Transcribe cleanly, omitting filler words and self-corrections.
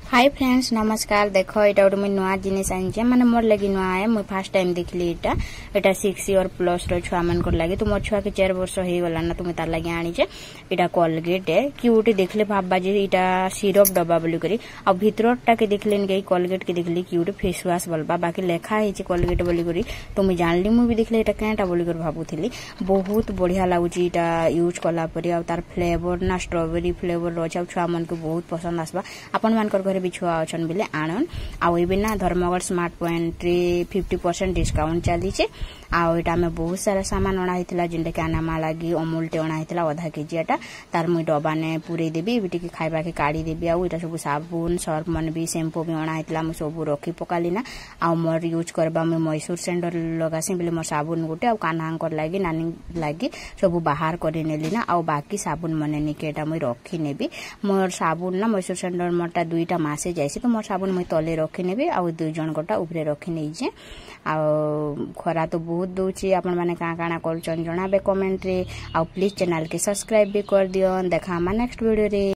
Hi friends नमस्कार। देखो ये गोटे मुझे नुआ जिनिस आनी माने मोर लगी नुआ है। मुझे फास्ट टाइम देखली एटा 6 इयर प्लस रो छुआ मन को लगी। तो मोर छुआ के 4 वर्ष हो गला ना तुम्हें तार लगी आनी एटा कोलगेट है क्यूट देखले भाबा जे एटा सिरप डब्बा बोली करी आ भितरटा के देखले गई कोलगेट के देखली क्यूट फेस वाश बोलबा बाकी लेखा है कोलगेट बोली करी। तो मुझे जानली मुझे देखले एटा केटा बोली कर भाबुथली। बहुत बढ़िया लागुची एटा यूज कला परी आ तार फ्लेवर ना स्ट्रॉबेरी फ्लेवर रो छुआ मन को बहुत पसंद आसबा। आपण मानकर घरे भी छुआ अच्छन बिले आणन आउ एबे ना धर्मगढ़ स्मार्ट पॉइंट रे 50% डिस्काउंट चली छे। आउ एटा में बहुत सारा सामान अणा हितला जिनटे के आनामा लागी अमूल टे अणा हितला आधा केजी एटा तार मुई डब्बा ने पूरे देबी एबे टिके खाइबा के काढी देबी। आउ एटा सब साबुन सर्फ मन भी शैम्पू भी अणा हितला मु सब रखी पकाली ना। आउ मोर यूज करबा में मैसूर सैंडल लगासी बिले मोर साबुन गुटे आउ कान्हांकर लागी नानी लागी सब बाहर करे नेली ना। आउ बाकी साबुन मने निके एटा मुई रखी नेबी। मोर साबुन ना मैसूर सैंडल मोरटा 2टा मासे जाइसी तो मोर साबुन मुई तले रखी नेबी आउ 2 जण गोटा ऊपरे रखी नै जे। आउ खरा तो बहुत दउची आपण माने का काना करचन जणाबे कमेंट रे। आउ प्लीज चैनल के सब्सक्राइब भी कर दियो। देखा हम नेक्स्ट वीडियो रे।